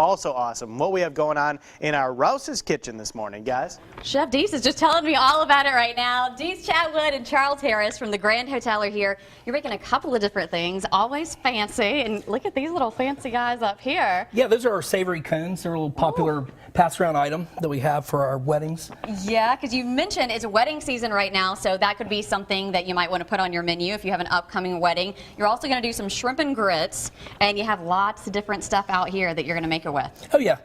also awesome. What we have going on in our Rouse's kitchen this morning, guys. Chef Deese is just telling me all about it right now. Deese Chatwood and Charles Harris from the Grand Hotel are here. You're making a couple of different things, always fancy. And look at these little fancy guys up here. Yeah, those are our savory cones. They're a little popular pass-around item that we have for our weddings. Yeah, because you mentioned it's wedding season right now, so that could be something that you might want to put on your menu if you have an upcoming wedding. You're also going to do some shrimp and grits, and you have lots of different stuff out here that you're going to make it with. Oh, yeah.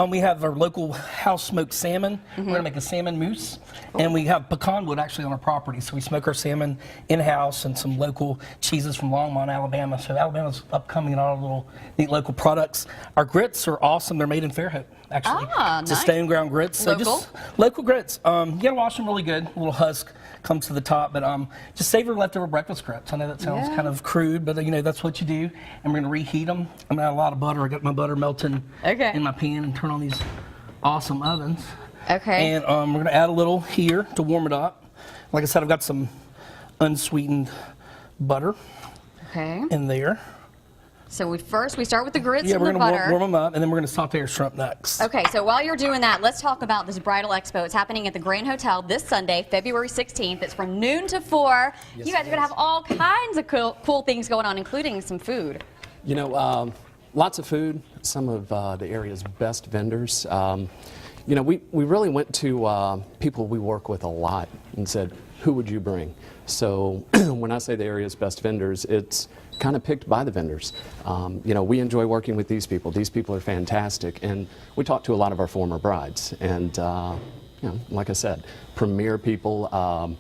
We have our local house smoked salmon. We're going to make a salmon mousse. And we have pecan wood actually on our property. So we smoke our salmon in-house and some local cheeses from Longmont, Alabama. So Alabama's upcoming in all the little neat local products. Our grits are awesome. They're made in Fairhope, actually. It's a stone ground grits. So just local grits. You got to wash them really good. A little husk comes to the top. But just save your leftover breakfast grits. I know that sounds kind of crude, but you know, that's what you do. And we're going to reheat them. I'm going to add a lot of butter. I got my butter melting in my pan and turn on these awesome ovens. Okay. And we're going to add a little here to warm it up. Like I said, I've got some unsweetened butter in there. So we start with the grits and the butter. Yeah, we're going to warm them up, and then we're going to saute our shrimp next. Okay, so while you're doing that, let's talk about this bridal expo. It's happening at the Grand Hotel this Sunday, February 16th. It's from noon to 4. Yes, you guys are going to have all kinds of cool things going on, including some food. You know, lots of food, some of the area's best vendors. You know, we really went to people we work with a lot and said, who would you bring? So when I say the area's best vendors, it's kind of picked by the vendors. You know, we enjoy working with these people. These people are fantastic. And we talk to a lot of our former brides. And, you know, like I said, premier people,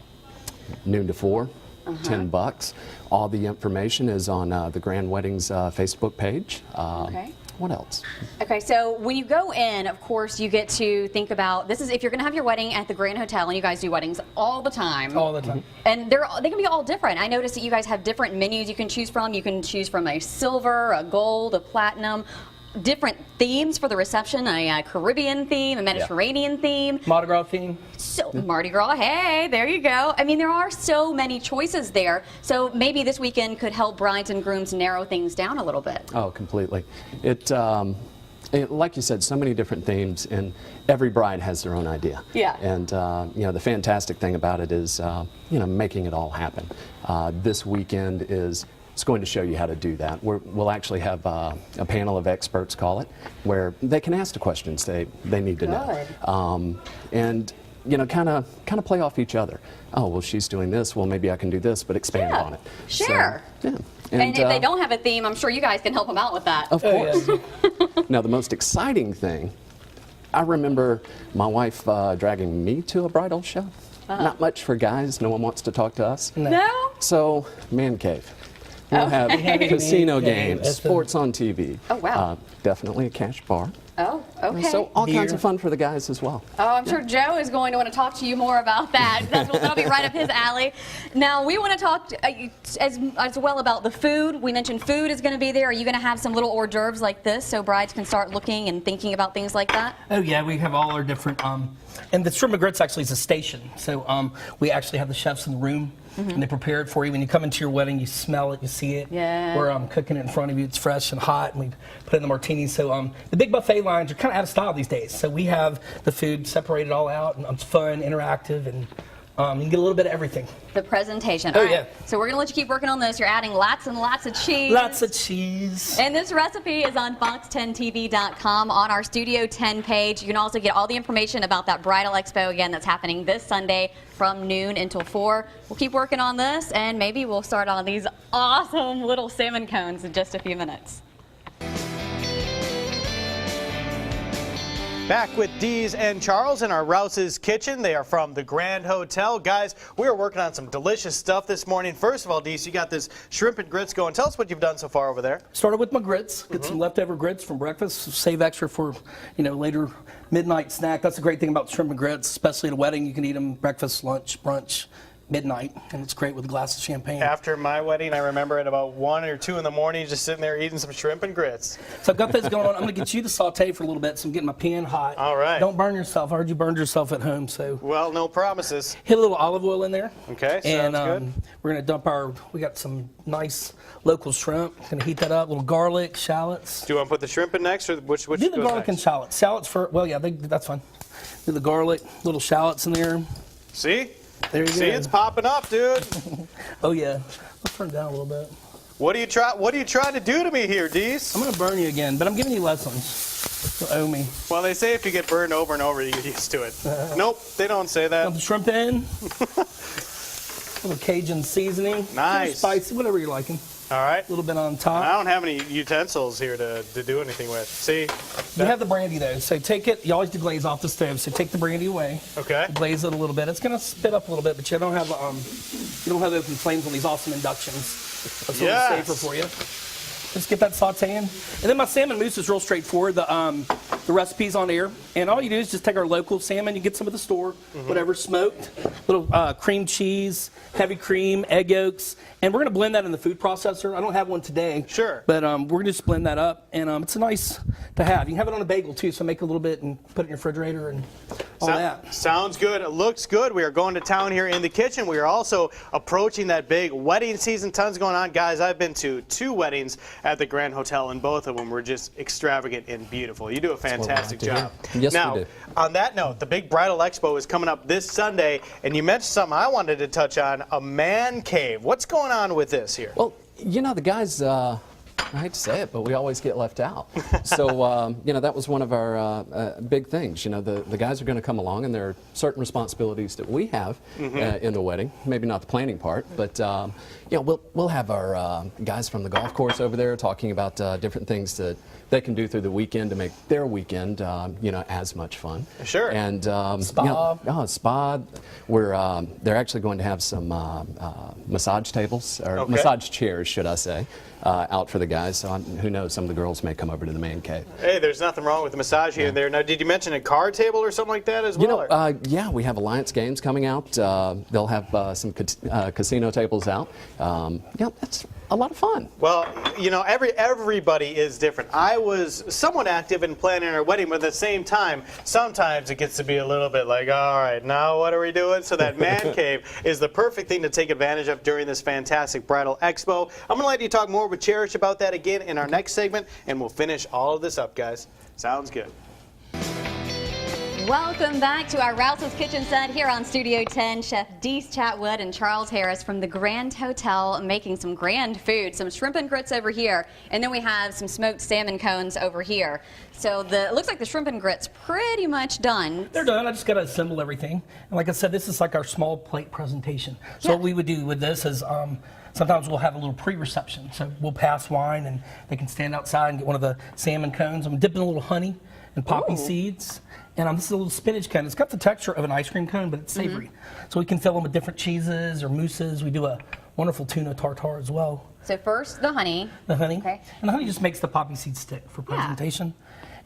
noon to 4. $10. All the information is on the Grand Weddings Facebook page. What else? Okay, so when you go in, of course, you get to think about, this is if you're going to have your wedding at the Grand Hotel, and you guys do weddings all the time. All the time. And they can be all different. I noticed that you guys have different menus you can choose from. You can choose from a silver, a gold, a platinum, different themes for the reception, a Caribbean theme, a Mediterranean theme. Mardi Gras theme. So, Mardi Gras, hey, there you go. I mean, there are so many choices there. So maybe this weekend could help brides and grooms narrow things down a little bit. Oh, completely. Like you said, so many different themes, and every bride has their own idea. Yeah. And you know, the fantastic thing about it is, you know, making it all happen. This weekend it's going to show you how to do that. We'll actually have a panel of experts, call it, where they can ask the questions they need to know. And you know, kind of play off each other. Oh, well, she's doing this. Well, maybe I can do this, but expand on it. Sure. So, yeah. And if they don't have a theme, I'm sure you guys can help them out with that. Of course. Now, the most exciting thing, I remember my wife dragging me to a bridal show. Not much for guys. No one wants to talk to us. No? So, man cave. We'll have casino games, sports on TV. Oh, wow. Definitely a cash bar. Oh, okay. So all kinds of fun for the guys as well. Oh, I'm sure Joe is going to want to talk to you more about that. That'll be right up his alley. Now, we want to talk as well about the food. We mentioned food is going to be there. Are you going to have some little hors d'oeuvres like this so brides can start looking and thinking about things like that? Oh, yeah. We have all our different, and the shrimp and grits actually is a station. So we actually have the chefs in the room. And they prepare it for you. When you come into your wedding, you smell it, you see it. Yeah. We're cooking it in front of you. It's fresh and hot, and we put it in the martinis. So the big buffet lines are kind of out of style these days. So we have the food separated all out, and it's fun, interactive, and you can get a little bit of everything. The presentation. Oh, all right. yeah. So we're going to let you keep working on this. You're adding lots and lots of cheese. Lots of cheese. And this recipe is on fox10tv.com on our Studio 10 page. You can also get all the information about that bridal expo, again, that's happening this Sunday from noon until 4. We'll keep working on this, and maybe we'll start on these awesome little salmon cones in just a few minutes. Back with Deese and Charles in our Rouse's kitchen. They are from the Grand Hotel. Guys, we are working on some delicious stuff this morning. First of all, Deese, you got this shrimp and grits going. Tell us what you've done so far over there. Started with my grits. Get some leftover grits from breakfast. Save extra for, you know, later midnight snack. That's the great thing about shrimp and grits, especially at a wedding. You can eat them breakfast, lunch, brunch. midnight, and it's great with a glass of champagne. After my wedding, I remember at about 1 or 2 in the morning, just sitting there eating some shrimp and grits. So I've got this going on. I'm going to get you to saute for a little bit, so I'm getting my pan hot. All right. Don't burn yourself. I heard you burned yourself at home, so. Well, no promises. Hit a little olive oil in there. Okay, and, sounds good. We're going to dump we got some nice local shrimp. Going to heat that up. A little garlic, shallots. Do you want to put the shrimp in next, or which Do the goes garlic and next? shallots. Shallots for, well, yeah, that's fine. Do the garlic, little shallots in there. See? There you go. See, it's popping up, dude. Oh, yeah. Let's turn it down a little bit. What are you trying to do to me here, Dees? I'm going to burn you again, but I'm giving you lessons. You'll owe me. Well, they say if you get burned over and over, you get used to it. Nope, they don't say Dump that. the shrimp in. A little Cajun seasoning. Nice. Spicy, whatever you're liking. All right. A little bit on I top. don't have any utensils here to do anything with. See? You have the brandy though, so take it. You always do glaze off the stove, so take the brandy away. Okay. Glaze it a little bit. It's gonna spit up a little bit, but you don't have open flames on these awesome inductions. That's a little Yes. safer for you. Just get that sauteing. And then my salmon mousse is real straightforward. The recipe's on air. And all you do is just take our local salmon. You get some at the store, whatever, smoked. Little cream cheese, heavy cream, egg yolks. And we're going to blend that in the food processor. I don't have one today. Sure. But we're going to just blend that up. And it's nice to have. You can have it on a bagel, too. So make a little bit and put it in your refrigerator and all that. Sounds good. It looks good. We are going to town here in the kitchen. We are also approaching that big wedding season. Tons going on. Guys, I've been to 2 weddings at the Grand Hotel, and both of them were just extravagant and beautiful. You do a fantastic job. Yes, now, we do. On that note, the big bridal expo is coming up this Sunday, and you mentioned something I wanted to touch on, a man cave. What's going on with this here? Well, you know, the guys, I hate to say it, but we always get left out. So, you know, that was one of our big things. You know, the guys are going to come along, and there are certain responsibilities that we have in the wedding. Maybe not the planning part, but, you know, we'll have our guys from the golf course over there talking about different things that they can do through the weekend to make their weekend, you know, as much fun. Sure. And Spa. You know, spa. They're actually going to have some massage tables or Okay. massage chairs, should I say, out for the guys. So who knows? Some of the girls may come over to the man cave. Hey, there's nothing wrong with the massage here and there. Now, did you mention a card table or something like that as You well? know, yeah, we have Alliance Games coming out. They'll have some casino tables out. Yeah, that's a lot of fun. Well, you know, everybody is different. I was somewhat active in planning our wedding, but at the same time, sometimes it gets to be a little bit like, all right, now what are we doing? So that man cave is the perfect thing to take advantage of during this fantastic bridal expo. I'm going to let you talk more with Cherish about that again in our next segment, and we'll finish all of this up, guys. Sounds good. Welcome back to our Rouse's Kitchen set here on Studio 10. Chef Dees Chatwood and Charles Harris from the Grand Hotel making some grand food. Some shrimp and grits over here, and then we have some smoked salmon cones over here. So it looks like the shrimp and grits pretty much done. They're done. I just got to assemble everything. And like I said, this is like our small plate presentation. So what we would do with this is sometimes we'll have a little pre-reception. So we'll pass wine, and they can stand outside and get one of the salmon cones. I'm dipping a little honey and poppy seeds. And this is a little spinach cone. It's got the texture of an ice cream cone, but it's savory. So we can fill them with different cheeses or mousses. We do a wonderful tuna tartare as well. So first, the honey. The honey. Okay. And the honey just makes the poppy seed stick for presentation.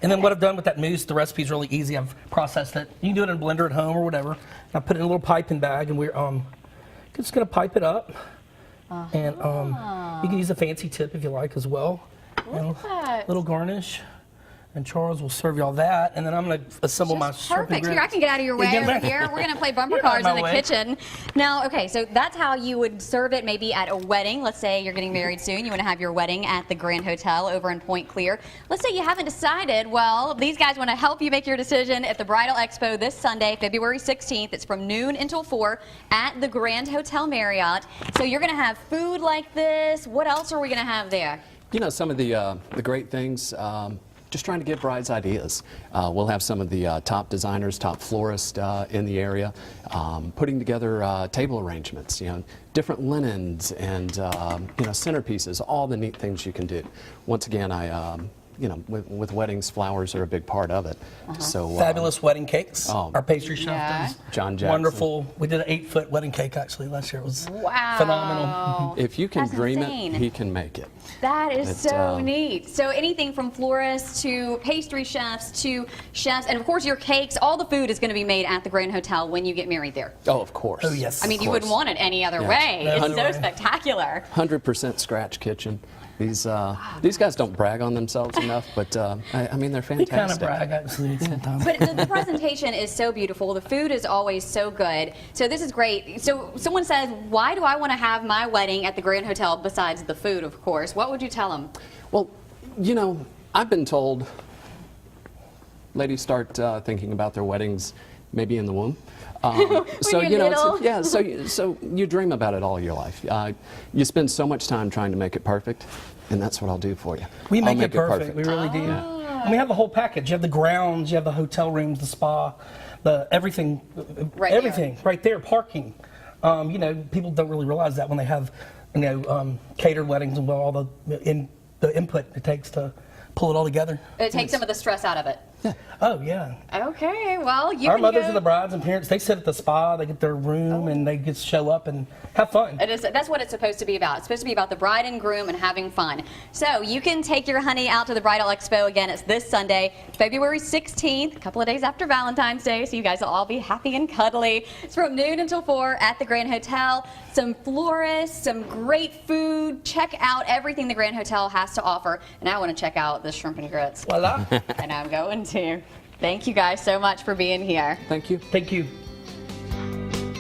And then what I've done with that mousse, the recipe's really easy. I've processed it. You can do it in a blender at home or whatever. And I put it in a little piping bag, and we're just going to pipe it up. And you can use a fancy tip if you like as well. Look at that. Little garnish. And Charles will serve y'all that, and then I'm going to assemble my shrimp and Perfect. Here, grits. I can get out of your way get over back. here. We're going to play bumper You're out of cards in my the way. kitchen. Now, okay, so that's how you would serve it maybe at a wedding. Let's say you're getting married soon. You want to have your wedding at the Grand Hotel over in Point Clear. Let's say you haven't decided. Well, these guys want to help you make your decision at the Bridal Expo this Sunday, February 16th. It's from noon until 4 at the Grand Hotel Marriott. So you're going to have food like this. What else are we going to have there? You know, some of the great things. Just trying to give brides ideas. We'll have some of the top designers, top florists in the area, putting together table arrangements, you know, different linens and, you know, centerpieces, all the neat things you can do. Once again, I you know, with weddings, flowers are a big part of it. So Fabulous wedding cakes. Oh. Our pastry chef Yeah. does John Jackson. wonderful. We did an 8-foot wedding cake actually last year. It was Wow. phenomenal. If you can That's dream insane. it, he can make it. That is It's, so neat. So anything from florists to pastry chefs to chefs, and of course your cakes, all the food is going to be made at the Grand Hotel when you get married there. Oh, of course. Oh, yes. I mean, you wouldn't want it any other Yeah. way. No, It's no so way. spectacular. 100% scratch kitchen. These guys don't brag on themselves enough, but I mean, they're We kind of fantastic. brag actually sometimes. But the presentation is so beautiful. The food is always so good. So this is great. So someone says, why do I want to have my wedding at the Grand Hotel besides the food, of course? What would you tell them? Well, you know, I've been told ladies start thinking about their weddings maybe in the womb. So you're you know, little. yeah. So you dream about it all your life. You spend so much time trying to make it perfect, and that's what I'll do for you. We I'll make make it perfect. We really do. And we have the whole package. You have the grounds, you have the hotel rooms, the spa, the everything, Right everything right there. Parking. You know, people don't really realize that when they have, you know, catered weddings and all the input it takes to pull it all together. It takes some of the stress out of it. Oh yeah. Okay, well, you Our can mothers go. and the brides and parents, they sit at the spa, they get their room, and they get to show up and have fun. That's what it's supposed to be about. It's supposed to be about the bride and groom and having fun. So you can take your honey out to the Bridal Expo again. It's this Sunday, February 16th, a couple of days after Valentine's Day, so you guys will all be happy and cuddly. It's from noon until 4 at the Grand Hotel. Some florists, some great food. Check out everything the Grand Hotel has to offer. And I want to check out the shrimp and grits. Voila. And I'm going to. Thank you guys so much for being here. Thank you. Thank you.